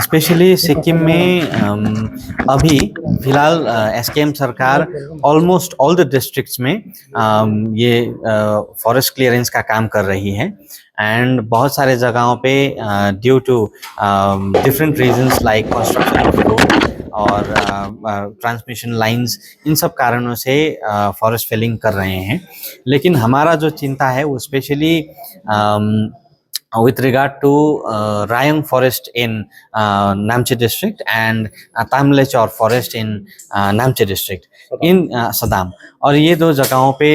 Specially Sikkim में अभी फिलहाल एसकेएम सरकार ऑलमोस्ट ऑल द डिस्ट्रिक्ट्स में ये फॉरेस्ट क्लियरेंस का काम कर रही है एंड बहुत सारे जगहों पे due to different reasons like construction of road और ट्रांसमिशन लाइंस, इन सब कारणों से फॉरेस्ट फेलिंग कर रहे हैं। लेकिन हमारा जो चिंता है वो specially with regard to Rayong Forest in Namche district and Tamlechor Forest in Namche district in Saddam. और ये दो जगहों पे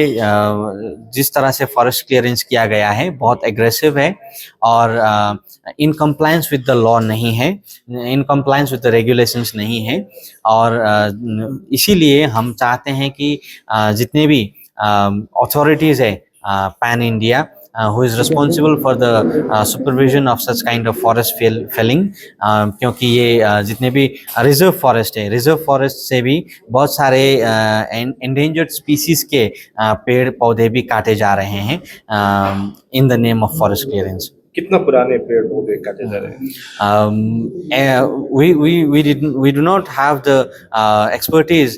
जिस तरह से फॉरेस्ट क्लियरेंस किया गया है बहुत एग्रेसिव है और in compliance with the law नहीं है, in compliance with the regulations नहीं है। और इसीलिए हम चाहते हैं कि जितने भी अथॉरिटीज़ है pan India who is responsible for the supervision of such kind of forest felling, क्योंकि ये जितने भी रिजर्व फॉरेस्ट है, रिजर्व फॉरेस्ट से भी बहुत सारे endangered species के पेड़ पौधे भी काटे जा रहे हैं in the name of forest clearance। कितना पुराने पेड़ पौधे काटे जा रहे हैं? We do not have the expertise,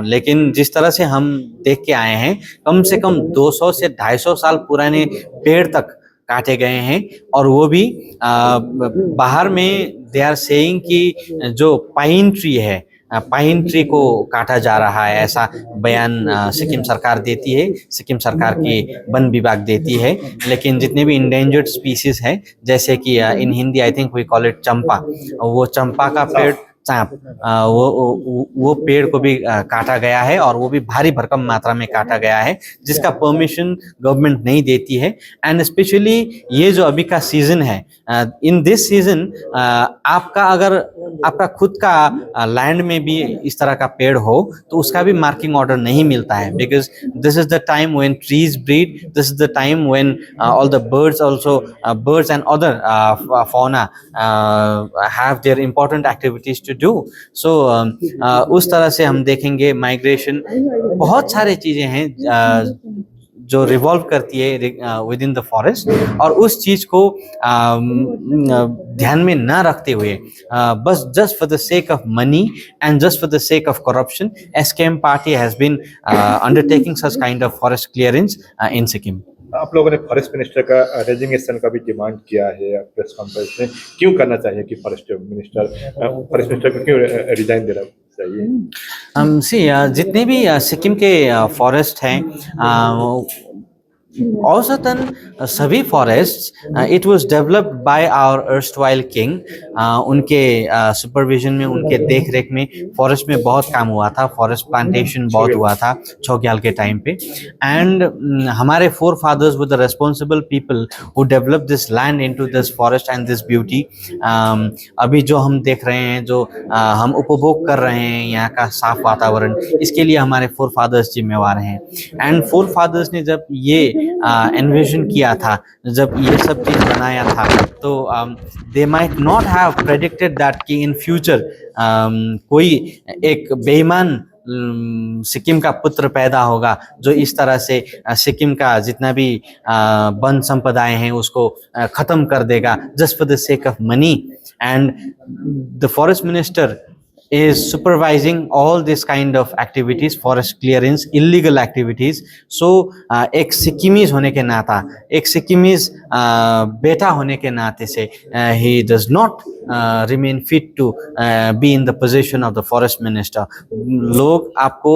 लेकिन जिस तरह से हम देख के आए हैं कम से कम 200 से 250 साल पुराने पेड़ तक काटे गए हैं। और वो भी बाहर में दे आर सेइंग कि जो पाइन ट्री है, पाइन ट्री को काटा जा रहा है, ऐसा बयान सिक्किम सरकार देती है, सिक्किम सरकार की वन विभाग देती है। लेकिन जितने भी इंडेंजर्ड स्पीसीज है जैसे कि in Hindi I think we call it champa, वो चंपा का पेड़ चाँप, वो पेड़ को भी काटा गया है और वो भी भारी भरकम मात्रा में काटा गया है जिसका परमिशन गवर्नमेंट नहीं देती है। एंड स्पेशली ये जो अभी का सीजन है, इन दिस सीजन आपका अगर आपका खुद का लैंड में भी इस तरह का पेड़ हो तो उसका भी मार्किंग ऑर्डर नहीं मिलता है, because this is the time when trees breed, this is the time when all the birds also birds and other fauna have their important activities to do। So उस तरह से हम देखेंगे माइग्रेशन, बहुत सारे चीजें हैं जो रिवॉल्व करती है विद इन द फॉरेस्ट, और उस चीज को ध्यान में ना रखते हुए बस just for the sake of money and just for the sake of corruption SKM party has been undertaking such kind of forest clearance in Sikkim. आप लोगों ने फॉरेस्ट मिनिस्टर का रेजिग्नेशन का भी डिमांड किया है प्रेस कॉन्फ्रेंस में, क्यों करना चाहिए कि फॉरेस्ट मिनिस्टर को क्यों रिजाइन देना चाहिए? जितने भी सिक्किम के फॉरेस्ट हैं औसतन सभी forest it was developed by our erstwhile king. उनके सुपरविजन में, उनके देख रेख में फॉरेस्ट में बहुत काम हुआ था, फॉरेस्ट प्लांटेशन बहुत हुआ था छोग्याल के टाइम पे। एंड हमारे forefathers were the responsible people who develop this land into this forest and this beauty. अभी जो हम देख रहे हैं, जो हम उपभोग कर रहे हैं यहाँ का साफ वातावरण, इसके लिए हमारे फोर फादर्स जिम्मेवार हैं। एंड फोर फादर्स ने जब ये एनविजन किया था, जब ये सब चीज बनाया था, तो they might not have predicted that कि इन फ्यूचर कोई एक बेईमान सिक्किम का पुत्र पैदा होगा जो इस तरह से सिक्किम का जितना भी वन संपदाएं हैं उसको खत्म कर देगा just for the sake of money. And the forest minister is supervising all this kind of activities, forest clearance, illegal activities। So एक सिक्किमीज होने के नाता, एक सिक्किमीज बेटा होने के नाते से he does not remain fit to be in the position of the forest minister। लोग आपको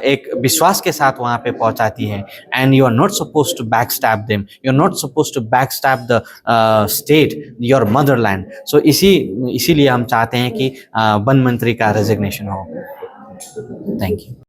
एक विश्वास के साथ वहाँ पे पहुँचाती है and you are not supposed to backstab them, you are not supposed to backstab the state, your motherland। So इसीलिए हम चाहते हैं कि वन मंत्री का रेजिग्नेशन हो। Thank you.